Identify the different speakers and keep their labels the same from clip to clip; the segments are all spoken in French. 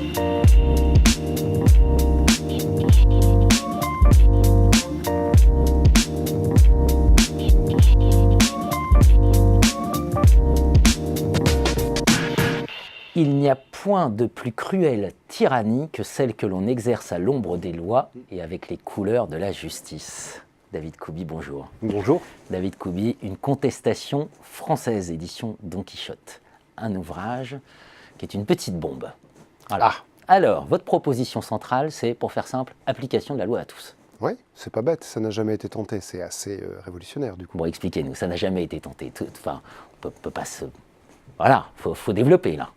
Speaker 1: Il n'y a point de plus cruelle tyrannie que celle que l'on exerce à l'ombre des lois et avec les couleurs de la justice. David Koubi, bonjour.
Speaker 2: Bonjour.
Speaker 1: David Koubi, Une contestation française, édition Don Quichotte. Un ouvrage qui est une petite bombe. Voilà. Alors, votre proposition centrale, c'est, pour faire simple, application de la loi à tous.
Speaker 2: Oui, c'est pas bête, ça n'a jamais été tenté, c'est assez révolutionnaire du coup.
Speaker 1: Bon, expliquez-nous, ça n'a jamais été tenté. Enfin, on peut pas se... Voilà, faut développer là.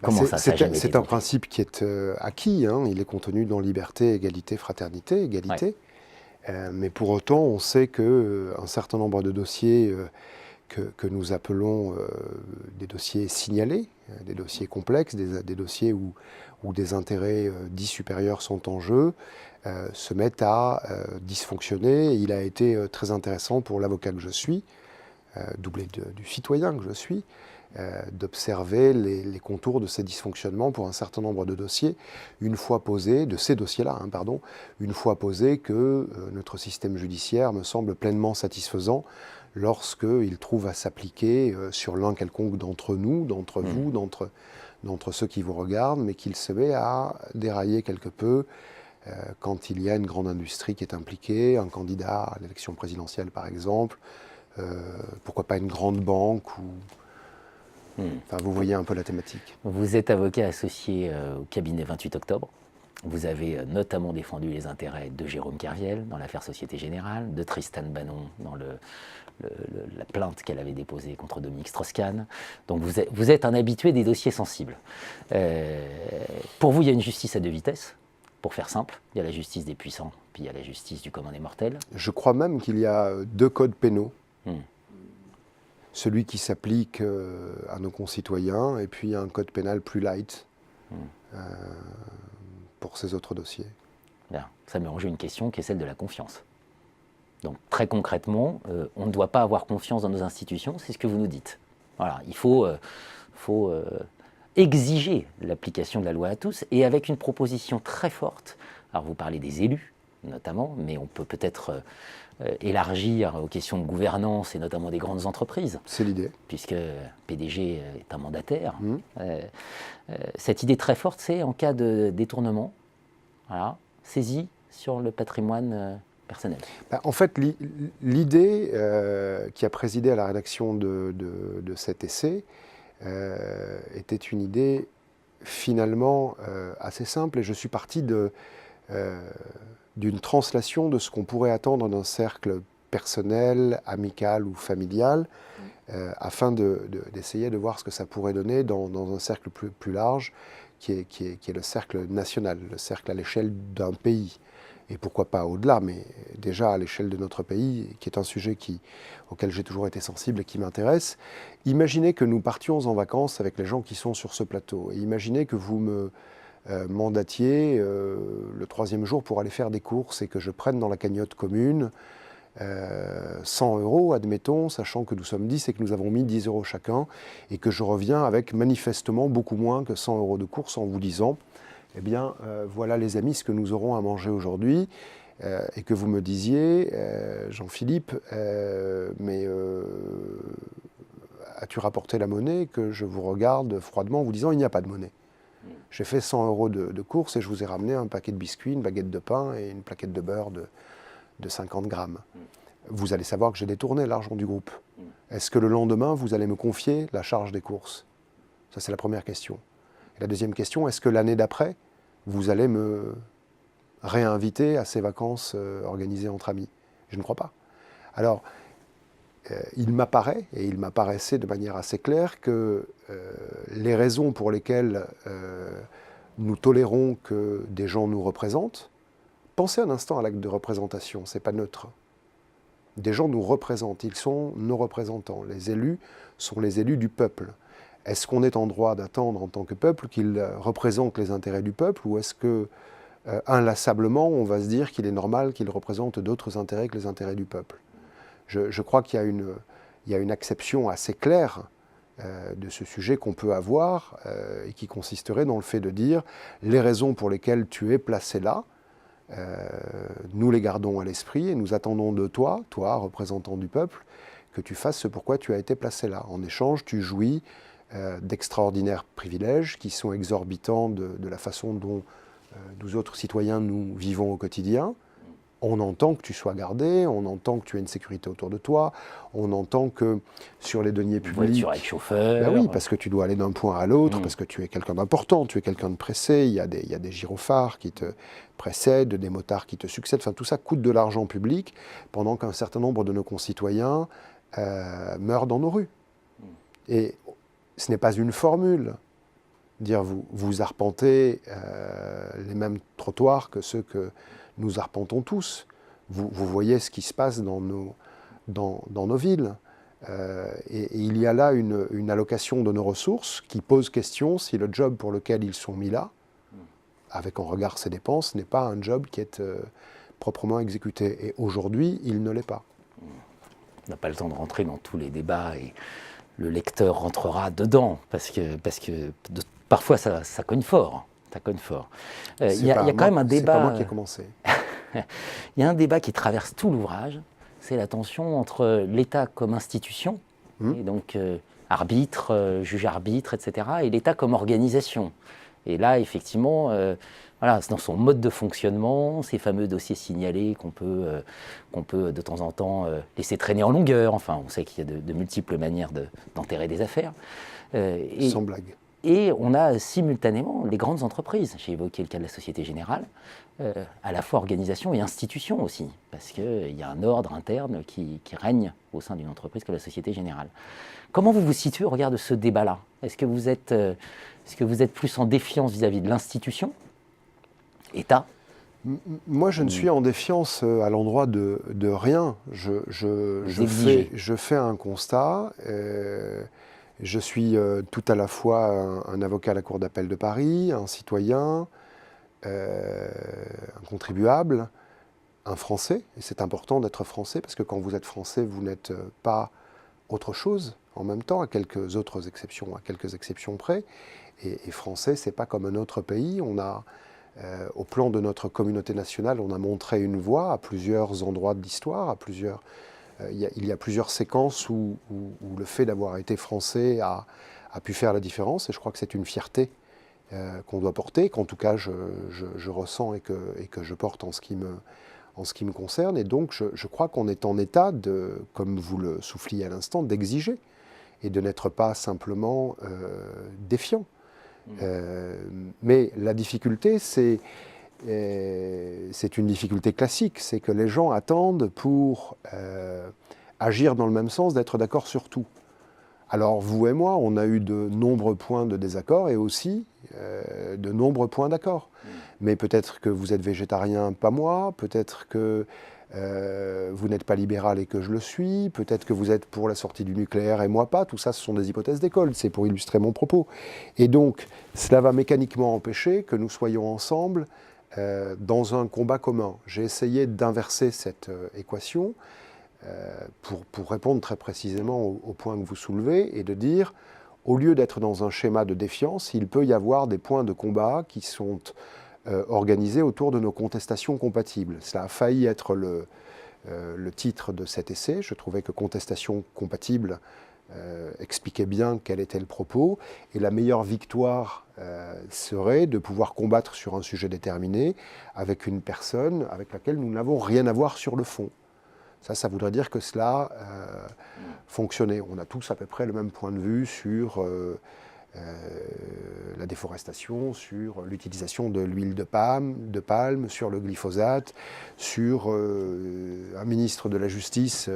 Speaker 1: Comment ça n'a jamais été
Speaker 2: C'est un principe qui est acquis, hein. Il est contenu dans liberté, égalité, fraternité, égalité. Ouais. Mais pour autant, on sait qu'un certain nombre de dossiers que nous appelons des dossiers signalés, des dossiers complexes, des dossiers où des intérêts dits supérieurs sont en jeu, se mettent à dysfonctionner. Et il a été très intéressant pour l'avocat que je suis, doublé du citoyen que je suis, d'observer les contours de ces dysfonctionnements pour un certain nombre de dossiers, une fois posé, de ces dossiers-là, pardon, une fois posé que notre système judiciaire me semble pleinement satisfaisant lorsqu'il trouve à s'appliquer sur l'un quelconque d'entre nous, d'entre vous, d'entre ceux qui vous regardent, mais qu'il se met à dérailler quelque peu quand il y a une grande industrie qui est impliquée, un candidat à l'élection présidentielle par exemple, pourquoi pas une grande banque ou... Enfin, vous voyez un peu la thématique.
Speaker 1: Vous êtes avocat associé au cabinet 28 octobre. Vous avez notamment défendu les intérêts de Jérôme Kerviel dans l'affaire Société Générale, de Tristan Banon dans la plainte qu'elle avait déposée contre Dominique Strauss-Kahn. Donc vous êtes un habitué des dossiers sensibles. Pour vous, il y a une justice à deux vitesses. Pour faire simple, il y a la justice des puissants, puis il y a la justice du commun des mortels.
Speaker 2: Je crois même qu'il y a deux codes pénaux. Celui qui s'applique à nos concitoyens, et puis un code pénal plus light pour ces autres dossiers.
Speaker 1: Bien. Ça me rejoint une question qui est celle de la confiance. Donc très concrètement, on ne doit pas avoir confiance dans nos institutions, c'est ce que vous nous dites. Voilà, il faut exiger l'application de la loi à tous, et avec une proposition très forte. Alors vous parlez des élus, notamment, mais on peut peut-être élargir aux questions de gouvernance et notamment des grandes entreprises.
Speaker 2: C'est l'idée.
Speaker 1: Puisque PDG est un mandataire. Cette idée très forte, c'est en cas de détournement, voilà, saisie sur le patrimoine personnel.
Speaker 2: En fait, l'idée qui a présidé à la rédaction de cet essai était une idée finalement assez simple, et je suis parti d'une translation de ce qu'on pourrait attendre d'un cercle personnel, amical ou familial, afin d'essayer de voir ce que ça pourrait donner dans un cercle plus large, qui est le cercle national, le cercle à l'échelle d'un pays. Et pourquoi pas au-delà, mais déjà à l'échelle de notre pays, qui est un sujet auquel j'ai toujours été sensible et qui m'intéresse. Imaginez que nous partions en vacances avec les gens qui sont sur ce plateau, et imaginez que vous me mandatier le troisième jour pour aller faire des courses, et que je prenne dans la cagnotte commune 100 €, admettons, sachant que nous sommes 10 et que nous avons mis 10 € chacun, et que je reviens avec manifestement beaucoup moins que 100 € de courses en vous disant « Eh bien, voilà les amis ce que nous aurons à manger aujourd'hui », et que vous me disiez « Jean-Philippe, mais as-tu rapporté la monnaie ?» que je vous regarde froidement en vous disant « Il n'y a pas de monnaie ». J'ai fait 100 € de courses et je vous ai ramené un paquet de biscuits, une baguette de pain et une plaquette de beurre de 50 grammes. Vous allez savoir que j'ai détourné l'argent du groupe. Est-ce que le lendemain, vous allez me confier la charge des courses? Ça, c'est la première question. Et la deuxième question, est-ce que l'année d'après, vous allez me réinviter à ces vacances organisées entre amis? Je ne crois pas. Alors, il m'apparaît, et il m'apparaissait de manière assez claire, que les raisons pour lesquelles nous tolérons que des gens nous représentent, pensez un instant à l'acte de représentation, ce n'est pas neutre. Des gens nous représentent, ils sont nos représentants. Les élus sont les élus du peuple. Est-ce qu'on est en droit d'attendre en tant que peuple qu'ils représentent les intérêts du peuple, ou est-ce que, inlassablement, on va se dire qu'il est normal qu'ils représentent d'autres intérêts que les intérêts du peuple? Je crois qu'il y a une acception assez claire de ce sujet qu'on peut avoir et qui consisterait dans le fait de dire les raisons pour lesquelles tu es placé là, nous les gardons à l'esprit et nous attendons de toi, toi, représentant du peuple, que tu fasses ce pourquoi tu as été placé là. En échange, tu jouis d'extraordinaires privilèges qui sont exorbitants de la façon dont nous autres citoyens nous vivons au quotidien. On entend que tu sois gardé, on entend que tu aies une sécurité autour de toi, on entend que sur les deniers publics...
Speaker 1: Voiture avec chauffeur.
Speaker 2: Ben oui, parce que tu dois aller d'un point à l'autre, parce que tu es quelqu'un d'important, tu es quelqu'un de pressé, il y a des gyrophares qui te précèdent, des motards qui te succèdent, enfin tout ça coûte de l'argent public pendant qu'un certain nombre de nos concitoyens meurent dans nos rues. Et ce n'est pas une formule. Dire vous arpentez les mêmes trottoirs que ceux que nous arpentons tous. Vous voyez ce qui se passe dans nos villes. Et il y a là une allocation de nos ressources qui pose question si le job pour lequel ils sont mis là, avec en regard ses dépenses, n'est pas un job qui est proprement exécuté. Et aujourd'hui, il ne l'est pas.
Speaker 1: On n'a pas le temps de rentrer dans tous les débats et le lecteur rentrera dedans parce que parfois ça cogne fort. Ça cogne fort. Il y a quand même un débat.
Speaker 2: C'est pas moi qui ai commencé.
Speaker 1: Il y a un débat qui traverse tout l'ouvrage, c'est la tension entre l'État comme institution, et donc arbitre, juge-arbitre, etc., et l'État comme organisation. Et là, effectivement, voilà, c'est dans son mode de fonctionnement, ces fameux dossiers signalés qu'on peut de temps en temps laisser traîner en longueur. Enfin, on sait qu'il y a de multiples manières d'enterrer des affaires.
Speaker 2: Sans blague.
Speaker 1: Et on a simultanément les grandes entreprises. J'ai évoqué le cas de la Société Générale, à la fois organisation et institution aussi, parce qu'il y a un ordre interne qui règne au sein d'une entreprise comme la Société Générale. Comment vous vous situez au regard de ce débat-là? Est-ce que vous êtes plus en défiance vis-à-vis de l'institution, État?
Speaker 2: Moi, je ne suis en défiance à l'endroit de rien. Je fais un constat. Je suis tout à la fois un avocat à la Cour d'appel de Paris, un citoyen, un contribuable, un Français. Et c'est important d'être Français, parce que quand vous êtes Français, vous n'êtes pas autre chose en même temps, à quelques exceptions près. Et Français, c'est pas comme un autre pays. On a, au plan de notre communauté nationale, on a montré une voie à plusieurs endroits de l'histoire, il y a plusieurs séquences où le fait d'avoir été français a pu faire la différence, et je crois que c'est une fierté qu'on doit porter, qu'en tout cas je ressens et que je porte en ce qui me concerne. Et donc je crois qu'on est en état, comme vous le souffliez à l'instant, d'exiger et de n'être pas simplement défiant. Mais la difficulté, c'est une difficulté classique, c'est que les gens attendent pour agir dans le même sens, d'être d'accord sur tout. Alors vous et moi, on a eu de nombreux points de désaccord et aussi de nombreux points d'accord. Mais peut-être que vous êtes végétarien, pas moi, peut-être que vous n'êtes pas libéral et que je le suis, peut-être que vous êtes pour la sortie du nucléaire et moi pas, tout ça ce sont des hypothèses d'école, c'est pour illustrer mon propos. Et donc cela va mécaniquement empêcher que nous soyons ensemble dans un combat commun. J'ai essayé d'inverser cette équation pour répondre très précisément au point que vous soulevez et de dire, au lieu d'être dans un schéma de défiance, il peut y avoir des points de combat qui sont organisés autour de nos contestations compatibles. Cela a failli être le titre de cet essai. Je trouvais que contestation compatible expliquait bien quel était le propos, et la meilleure victoire serait de pouvoir combattre sur un sujet déterminé avec une personne avec laquelle nous n'avons rien à voir sur le fond. Ça voudrait dire que cela fonctionnait. On a tous à peu près le même point de vue sur la déforestation, sur l'utilisation de l'huile de palme, sur le glyphosate, sur un ministre de la Justice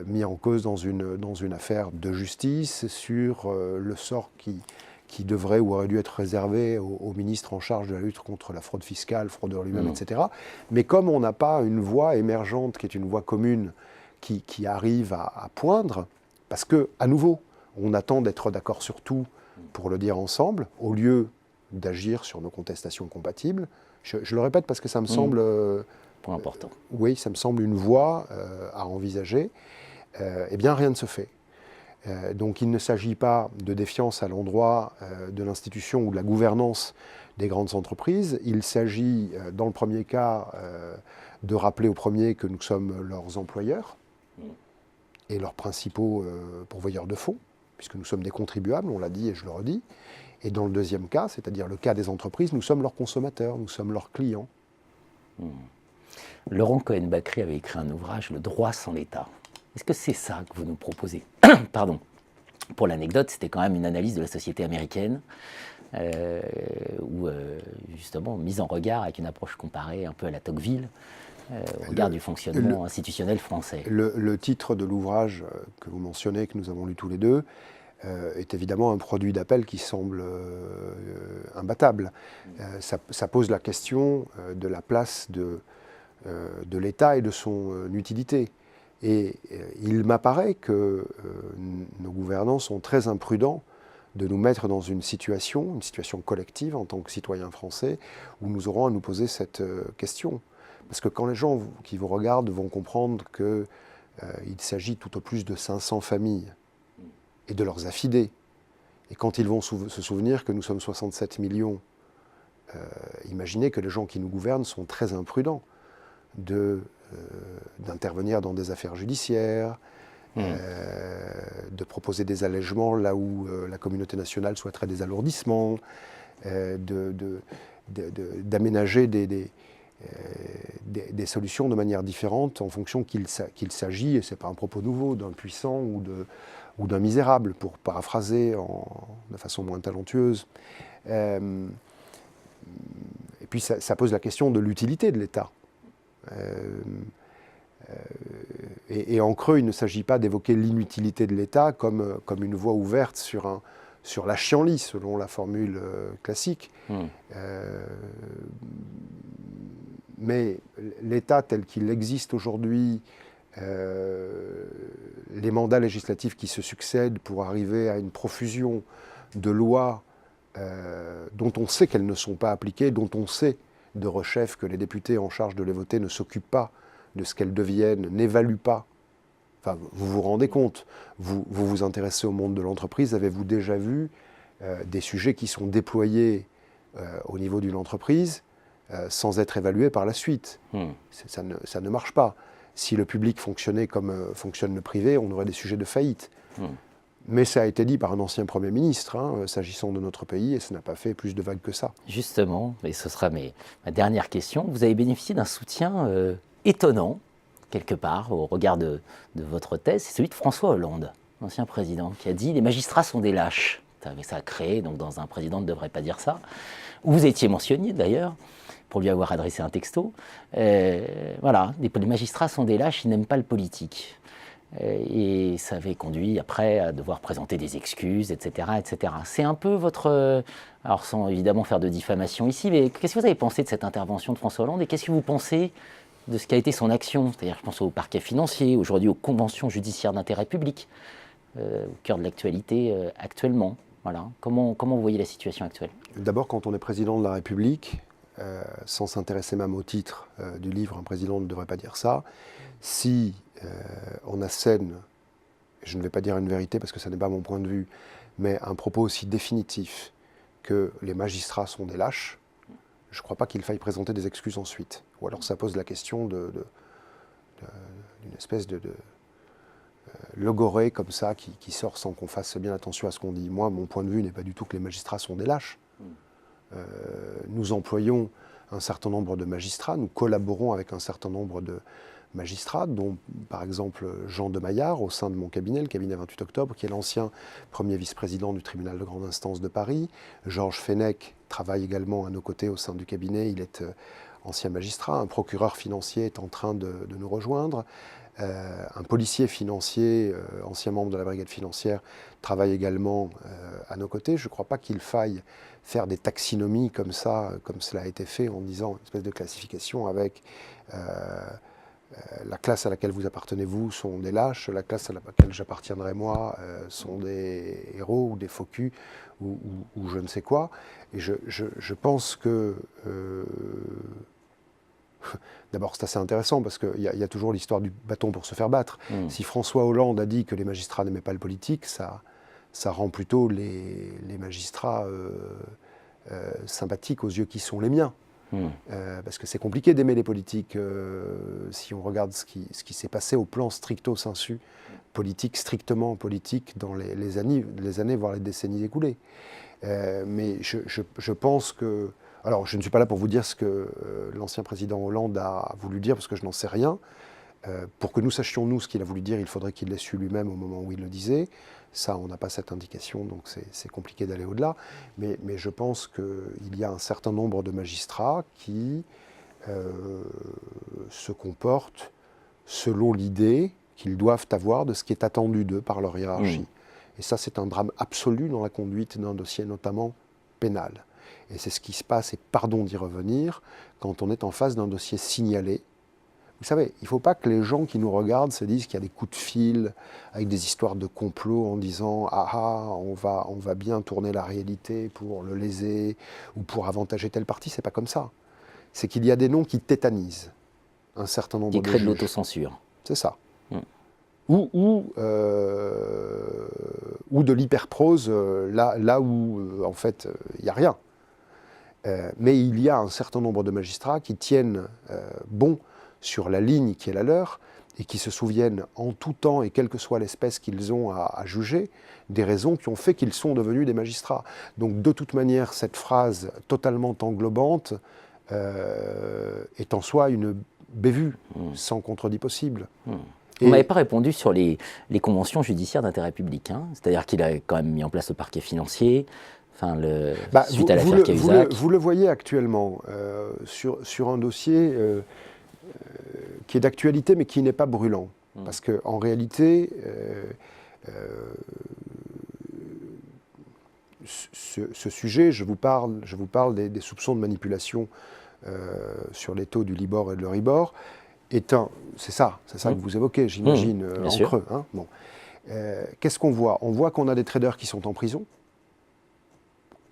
Speaker 2: mis en cause dans une affaire de justice, sur le sort qui devrait ou aurait dû être réservé au ministre en charge de la lutte contre la fraude fiscale, fraudeur lui-même, etc. Mais comme on n'a pas une voix émergente qui est une voix commune qui arrive à poindre, parce que, à nouveau, on attend d'être d'accord sur tout pour le dire ensemble, au lieu d'agir sur nos contestations compatibles. Je le répète parce que ça me semble...
Speaker 1: Point important.
Speaker 2: Oui, ça me semble une voie à envisager. Eh bien, rien ne se fait. Donc il ne s'agit pas de défiance à l'endroit de l'institution ou de la gouvernance des grandes entreprises. Il s'agit, dans le premier cas, de rappeler aux premiers que nous sommes leurs employeurs et leurs principaux pourvoyeurs de fonds, puisque nous sommes des contribuables, on l'a dit et je le redis. Et dans le deuxième cas, c'est-à-dire le cas des entreprises, nous sommes leurs consommateurs, nous sommes leurs clients.
Speaker 1: Laurent Cohen-Bacri avait écrit un ouvrage, Le droit sans l'État. Est-ce que c'est ça que vous nous proposez? Pardon. Pour l'anecdote, c'était quand même une analyse de la société américaine, où justement, mise en regard avec une approche comparée un peu à la Tocqueville, au regard du fonctionnement institutionnel français.
Speaker 2: Le titre de l'ouvrage que vous mentionnez, que nous avons lu tous les deux, est évidemment un produit d'appel qui semble imbattable. Ça pose la question de la place de l'État et de son utilité. Et il m'apparaît que nos gouvernants sont très imprudents de nous mettre dans une situation collective en tant que citoyens français, où nous aurons à nous poser cette question. Parce que quand les gens qui vous regardent vont comprendre qu'il s'agit tout au plus de 500 familles et de leurs affidés, et quand ils vont se souvenir que nous sommes 67 millions, imaginez que les gens qui nous gouvernent sont très imprudents d'intervenir dans des affaires judiciaires, de proposer des allègements là où la communauté nationale souhaiterait des alourdissements, d'aménager des solutions de manière différente en fonction qu'il s'agit, et ce n'est pas un propos nouveau, d'un puissant ou d'un misérable, pour paraphraser de façon moins talentueuse. Et puis ça pose la question de l'utilité de l'État. Et en creux, il ne s'agit pas d'évoquer l'inutilité de l'État comme une voie ouverte sur la chienlit, selon la formule classique. Mais l'État tel qu'il existe aujourd'hui, les mandats législatifs qui se succèdent pour arriver à une profusion de lois dont on sait qu'elles ne sont pas appliquées, dont on sait de rechef que les députés en charge de les voter ne s'occupent pas de ce qu'elles deviennent, n'évaluent pas. Enfin, vous vous rendez compte, vous vous intéressez au monde de l'entreprise, avez-vous déjà vu des sujets qui sont déployés au niveau d'une entreprise sans être évalués par la suite? Ça ne marche pas. Si le public fonctionnait comme fonctionne le privé, on aurait des sujets de faillite. Mais ça a été dit par un ancien Premier ministre, s'agissant de notre pays, et ça n'a pas fait plus de vagues que ça.
Speaker 1: Justement, et ce sera ma dernière question, vous avez bénéficié d'un soutien étonnant, quelque part, au regard de votre thèse, c'est celui de François Hollande, l'ancien président, qui a dit « les magistrats sont des lâches ». Ça a créé, donc dans un président ne devrait pas dire ça, où vous étiez mentionné d'ailleurs, pour lui avoir adressé un texto. Voilà, les magistrats sont des lâches, ils n'aiment pas le politique. Et ça avait conduit après à devoir présenter des excuses, etc. etc. C'est un peu votre... alors sans évidemment faire de diffamation ici, mais qu'est-ce que vous avez pensé de cette intervention de François Hollande et qu'est-ce que vous pensez de ce qu'a été son action? C'est-à-dire, je pense au parquet financier, aujourd'hui aux conventions judiciaires d'intérêt public, au cœur de l'actualité actuellement. Voilà. Comment vous voyez la situation actuelle?
Speaker 2: D'abord, quand on est président de la République, sans s'intéresser même au titre du livre, un président ne devrait pas dire ça, si on assène, je ne vais pas dire une vérité parce que ça n'est pas mon point de vue, mais un propos aussi définitif que les magistrats sont des lâches, je ne crois pas qu'il faille présenter des excuses ensuite. Ou alors ça pose la question d'une espèce de logorée comme ça qui sort sans qu'on fasse bien attention à ce qu'on dit. Moi, mon point de vue n'est pas du tout que les magistrats sont des lâches. Nous employons un certain nombre de magistrats, nous collaborons avec un certain nombre de magistrats, dont par exemple Jean de Maillard au sein de mon cabinet, le cabinet 28 octobre, qui est l'ancien premier vice-président du tribunal de grande instance de Paris. Georges Fenech travaille également à nos côtés au sein du cabinet, il est ancien magistrat. Un procureur financier est en train de nous rejoindre. Un policier financier, ancien membre de la brigade financière, travaille également à nos côtés. Je ne crois pas qu'il faille faire des taxinomies comme ça, comme cela a été fait en disant une espèce de classification avec la classe à laquelle vous appartenez vous sont des lâches, la classe à laquelle j'appartiendrai moi sont des héros ou des faux culs ou je ne sais quoi. Et je pense que d'abord c'est assez intéressant parce qu'il y a toujours l'histoire du bâton pour se faire battre. Si François Hollande a dit que les magistrats n'aimaient pas le politique, ça rend plutôt les magistrats sympathiques aux yeux qui sont les miens. Parce que c'est compliqué d'aimer les politiques si on regarde ce qui s'est passé au plan stricto sensu, strictement politique dans les années, voire les décennies écoulées. Mais je pense que... Alors, je ne suis pas là pour vous dire ce que l'ancien président Hollande a voulu dire, parce que je n'en sais rien. Pour que nous sachions, nous, ce qu'il a voulu dire, il faudrait qu'il l'ait su lui-même au moment où il le disait. Ça, on n'a pas cette indication, donc c'est compliqué d'aller au-delà. Mais je pense qu'il y a un certain nombre de magistrats qui se comportent selon l'idée qu'ils doivent avoir de ce qui est attendu d'eux par leur hiérarchie. Et ça, c'est un drame absolu dans la conduite d'un dossier, notamment pénal. Et c'est ce qui se passe, et pardon d'y revenir, quand on est en face d'un dossier signalé. Vous savez, il ne faut pas que les gens qui nous regardent se disent qu'il y a des coups de fil avec des histoires de complot en disant « Ah ah, on va bien tourner la réalité pour le léser ou pour avantager tel parti ». C'est pas comme ça. C'est qu'il y a des noms qui tétanisent un certain nombre de juges.
Speaker 1: Qui créent de l'autocensure.
Speaker 2: C'est ça. Ou de l'hyperprose, là où, en fait, il n'y a rien. Mais il y a un certain nombre de magistrats qui tiennent bon sur la ligne qui est la leur et qui se souviennent en tout temps, et quelle que soit l'espèce qu'ils ont à juger, des raisons qui ont fait qu'ils sont devenus des magistrats. Donc de toute manière, cette phrase totalement englobante est en soi une bévue, sans contredit possible.
Speaker 1: Vous ne m'avez pas répondu sur les conventions judiciaires d'intérêt public, hein. C'est-à-dire qu'il a quand même mis en place le parquet financier, suite à l'affaire Cahuzac.
Speaker 2: Vous le voyez actuellement sur un dossier qui est d'actualité mais qui n'est pas brûlant. Parce qu'en réalité, ce sujet, je vous parle des soupçons de manipulation sur les taux du Libor et de l'Euribor, c'est ça que vous évoquez, j'imagine, en
Speaker 1: sûr.
Speaker 2: creux. Hein. Bon. Qu'est-ce qu'on voit? On voit qu'on a des traders qui sont en prison.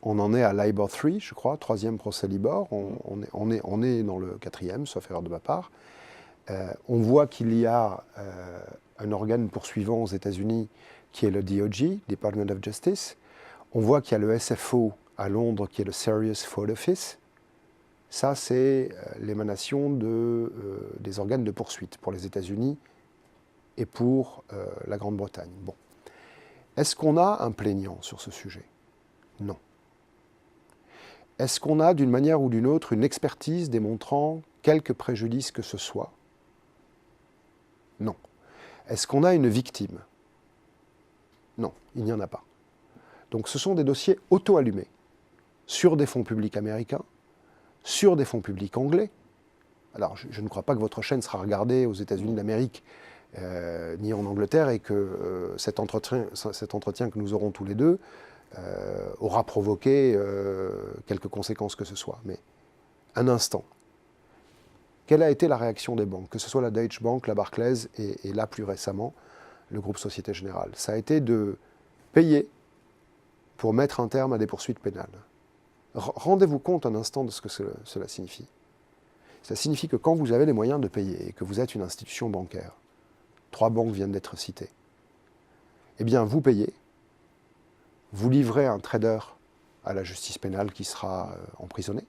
Speaker 2: On en est à Libor 3, je crois, 3e procès Libor. On est dans le 4e, sauf erreur de ma part. On voit qu'il y a un organe poursuivant aux États-Unis qui est le DOJ, Department of Justice. On voit qu'il y a le SFO à Londres qui est le Serious Fraud Office. Ça, c'est l'émanation des organes de poursuite pour les États-Unis et pour la Grande-Bretagne. Bon. Est-ce qu'on a un plaignant sur ce sujet? Non. Est-ce qu'on a, d'une manière ou d'une autre, une expertise démontrant quelque préjudice que ce soit? Non. Est-ce qu'on a une victime? Non, il n'y en a pas. Donc ce sont des dossiers auto-allumés sur des fonds publics américains, sur des fonds publics anglais. Alors, je ne crois pas que votre chaîne sera regardée aux États-Unis d'Amérique, ni en Angleterre, et que cet entretien que nous aurons tous les deux aura provoqué quelques conséquences que ce soit. Mais un instant, quelle a été la réaction des banques, que ce soit la Deutsche Bank, la Barclays, et là plus récemment, le groupe Société Générale? Ça a été de payer pour mettre un terme à des poursuites pénales. Rendez-vous compte un instant de ce que cela signifie. Ça signifie que quand vous avez les moyens de payer et que vous êtes une institution bancaire, 3 banques viennent d'être citées, eh bien vous payez, vous livrez un trader à la justice pénale qui sera emprisonné,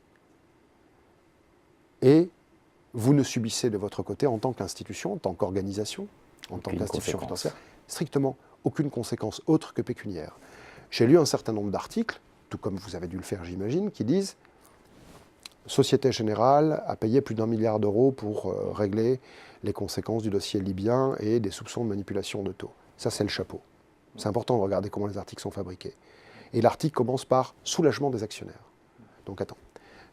Speaker 2: et vous ne subissez de votre côté, en tant qu'institution, en tant qu'organisation, en tant qu'institution financière, strictement aucune conséquence autre que pécuniaire. J'ai lu un certain nombre d'articles, tout comme vous avez dû le faire, j'imagine, qui disent « Société Générale a payé plus d'1 milliard d'euros pour régler les conséquences du dossier libyen et des soupçons de manipulation de taux. » Ça, c'est le chapeau. C'est important de regarder comment les articles sont fabriqués. Et l'article commence par « soulagement des actionnaires ». Donc attends,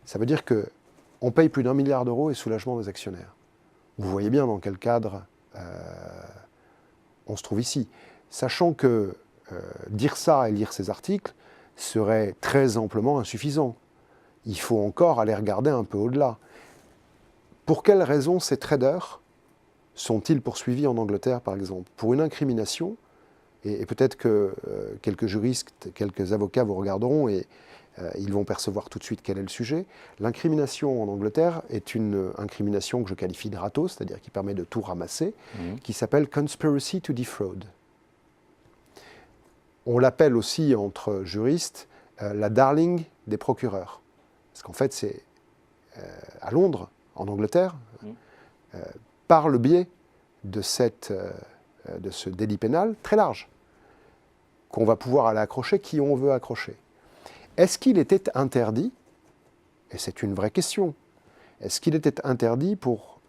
Speaker 2: ça veut dire qu'on paye plus d'1 milliard d'euros et soulagement des actionnaires. Vous voyez bien dans quel cadre on se trouve ici. Sachant que dire ça et lire ces articles serait très amplement insuffisant. Il faut encore aller regarder un peu au-delà. Pour quelles raisons ces traders sont-ils poursuivis en Angleterre, par exemple? Pour une incrimination, et peut-être que quelques juristes, quelques avocats vous regarderont et Ils vont percevoir tout de suite quel est le sujet. L'incrimination en Angleterre est une incrimination que je qualifie de râteau, c'est-à-dire qui permet de tout ramasser, qui s'appelle Conspiracy to Defraud. On l'appelle aussi, entre juristes, la darling des procureurs. Parce qu'en fait, c'est à Londres, en Angleterre, par le biais de ce délit pénal très large, qu'on va pouvoir aller accrocher qui on veut accrocher. Est-ce qu'il était interdit, et c'est une vraie question, est-ce qu'il était interdit pour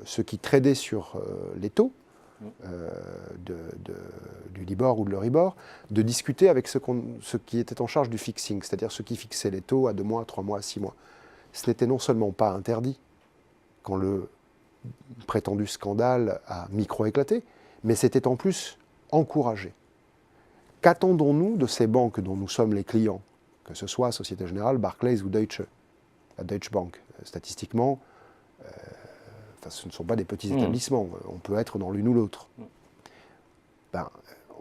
Speaker 2: ceux qui tradaient sur les taux du Libor ou de l'Euribor, de discuter avec ceux qui étaient en charge du fixing, c'est-à-dire ceux qui fixaient les taux à 2 mois, 3 mois, 6 mois. Ce n'était non seulement pas interdit, quand le prétendu scandale a micro-éclaté, mais c'était en plus encouragé. Qu'attendons-nous de ces banques dont nous sommes les clients, que ce soit Société Générale, Barclays ou Deutsche Bank? Statistiquement, ce ne sont pas des petits établissements, on peut être dans l'une ou l'autre.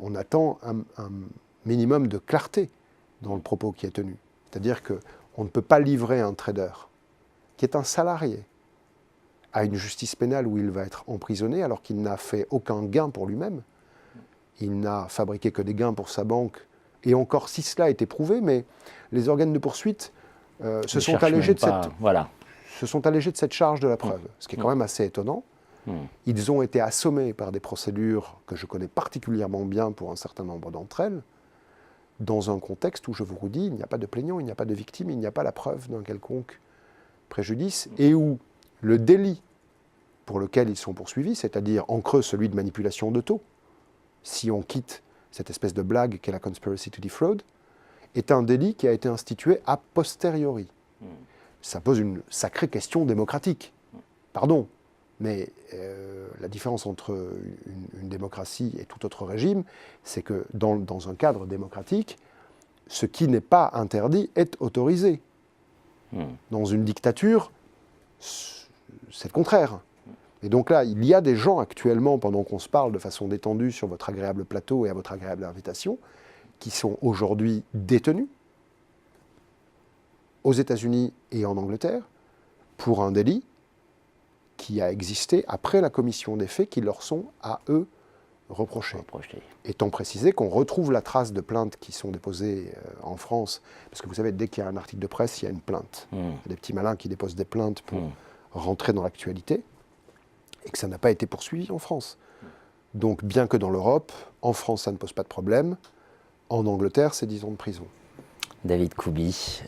Speaker 2: On attend un minimum de clarté dans le propos qui est tenu. C'est-à-dire qu'on ne peut pas livrer un trader qui est un salarié à une justice pénale où il va être emprisonné alors qu'il n'a fait aucun gain pour lui-même. Il n'a fabriqué que des gains pour sa banque. Et encore si cela a été prouvé, mais les organes de poursuite se sont allégés de cette charge de la preuve, ce qui est quand même assez étonnant. Ils ont été assommés par des procédures que je connais particulièrement bien pour un certain nombre d'entre elles, dans un contexte où, je vous redis, il n'y a pas de plaignant, il n'y a pas de victime, il n'y a pas la preuve d'un quelconque préjudice, et où le délit pour lequel ils sont poursuivis, c'est-à-dire en creux celui de manipulation de taux, si on quitte cette espèce de blague qu'est la conspiracy to defraud, est un délit qui a été institué a posteriori. Ça pose une sacrée question démocratique. Pardon, mais la différence entre une démocratie et tout autre régime, c'est que dans un cadre démocratique, ce qui n'est pas interdit est autorisé. Dans une dictature, c'est le contraire. Et donc là, il y a des gens actuellement, pendant qu'on se parle de façon détendue sur votre agréable plateau et à votre agréable invitation, qui sont aujourd'hui détenus aux États-Unis et en Angleterre pour un délit qui a existé après la commission des faits qui leur sont à eux reprochés. Étant précisé qu'on retrouve la trace de plaintes qui sont déposées en France, parce que vous savez, dès qu'il y a un article de presse, il y a une plainte. Il y a des petits malins qui déposent des plaintes pour rentrer dans l'actualité, et que ça n'a pas été poursuivi en France. Donc, bien que dans l'Europe, en France, ça ne pose pas de problème. En Angleterre, c'est 10 ans de prison.
Speaker 1: David Kuby,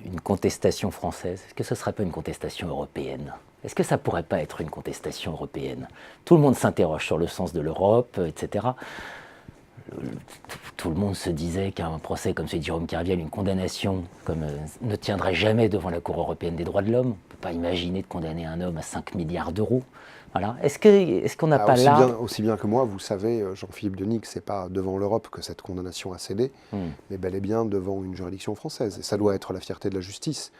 Speaker 1: une contestation française, est-ce que ce ne serait pas une contestation européenne? Est-ce que ça ne pourrait pas être une contestation européenne? Tout le monde s'interroge sur le sens de l'Europe, etc. Tout le monde se disait qu'un procès comme celui de Jérôme Kerviel, une condamnation ne tiendrait jamais devant la Cour européenne des droits de l'homme. On ne peut pas imaginer de condamner un homme à 5 milliards d'euros. Voilà. Est-ce qu'on n'a pas là...
Speaker 2: Aussi bien que moi, vous savez, Jean-Philippe Denis, que ce n'est pas devant l'Europe que cette condamnation a cédé, mais bel et bien devant une juridiction française. Et ça doit être la fierté de la justice,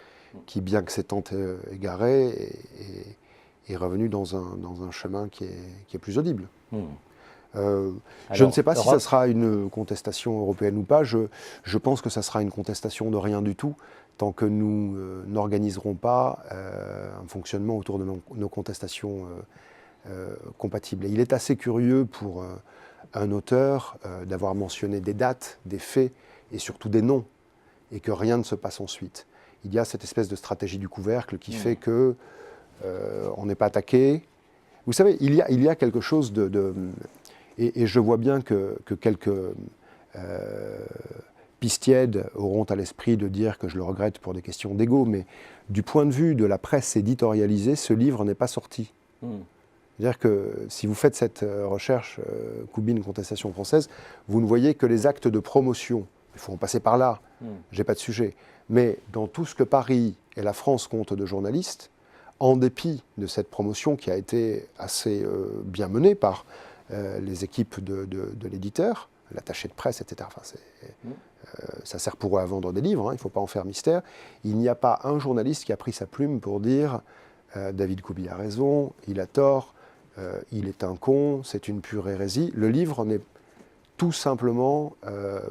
Speaker 2: qui, bien que s'étant égarée, est revenue dans un chemin qui est plus audible. Je ne sais pas si ça sera une contestation européenne ou pas. Je pense que ça sera une contestation de rien du tout, tant que nous n'organiserons pas un fonctionnement autour de nos contestations compatibles. Et il est assez curieux pour un auteur d'avoir mentionné des dates, des faits et surtout des noms, et que rien ne se passe ensuite. Il y a cette espèce de stratégie du couvercle qui fait que on n'est pas attaqué. Vous savez, il y a quelque chose et je vois bien que quelques pistièdes auront à l'esprit de dire que je le regrette pour des questions d'ego, mais du point de vue de la presse éditorialisée, ce livre n'est pas sorti. C'est-à-dire que si vous faites cette recherche, Kuby, une contestation française, vous ne voyez que les actes de promotion. Il faut en passer par là, j'ai pas de sujet. Mais dans tout ce que Paris et la France comptent de journalistes, en dépit de cette promotion qui a été assez bien menée par les équipes de l'éditeur, l'attaché de presse, etc. Enfin, ça sert pour eux à vendre des livres, hein, il ne faut pas en faire mystère. Il n'y a pas un journaliste qui a pris sa plume pour dire David Kuby a raison, il a tort, il est un con, c'est une pure hérésie. Le livre n'est tout simplement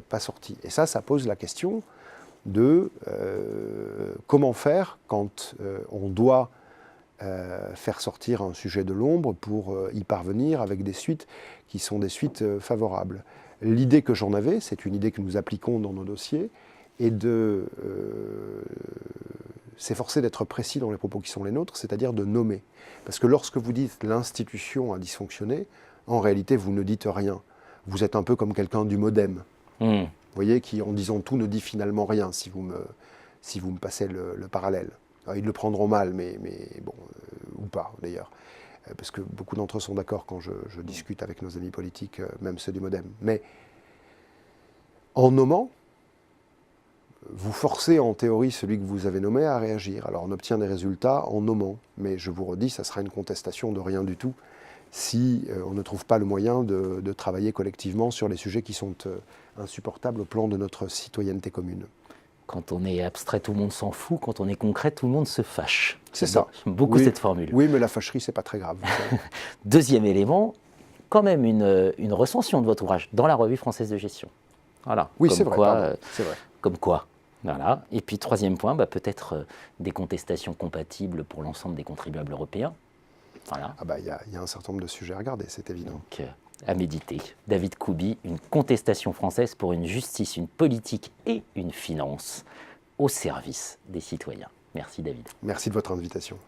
Speaker 2: pas sorti. Et ça pose la question de comment faire quand on doit faire sortir un sujet de l'ombre pour y parvenir avec des suites qui sont des suites favorables. L'idée que j'en avais, c'est une idée que nous appliquons dans nos dossiers, et de s'efforcer d'être précis dans les propos qui sont les nôtres, c'est-à-dire de nommer. Parce que lorsque vous dites l'institution a dysfonctionné, en réalité, vous ne dites rien. Vous êtes un peu comme quelqu'un du modem, vous voyez, qui, en disant tout, ne dit finalement rien, si vous me passez le parallèle. Alors, ils le prendront mal, mais bon, ou pas d'ailleurs, parce que beaucoup d'entre eux sont d'accord quand je discute avec nos amis politiques, même ceux du modem. Mais en nommant, vous forcez en théorie celui que vous avez nommé à réagir. Alors on obtient des résultats en nommant, mais je vous redis, ça sera une contestation de rien du tout si on ne trouve pas le moyen de travailler collectivement sur les sujets qui sont insupportables au plan de notre citoyenneté commune.
Speaker 1: Quand on est abstrait, tout le monde s'en fout. Quand on est concret, tout le monde se fâche.
Speaker 2: C'est ça.
Speaker 1: J'aime beaucoup cette formule.
Speaker 2: Oui, mais la fâcherie, c'est pas très grave.
Speaker 1: Deuxième élément, quand même une recension de votre ouvrage dans la Revue française de gestion. Voilà.
Speaker 2: Oui, c'est vrai. C'est vrai.
Speaker 1: Comme quoi. Voilà. Et puis troisième point, peut-être des contestations compatibles pour l'ensemble des contribuables européens. Voilà.
Speaker 2: Ah bah il y a un certain nombre de sujets à regarder, c'est évident.
Speaker 1: Donc, à méditer. David Couby, une contestation française pour une justice, une politique et une finance au service des citoyens. Merci David.
Speaker 2: Merci de votre invitation.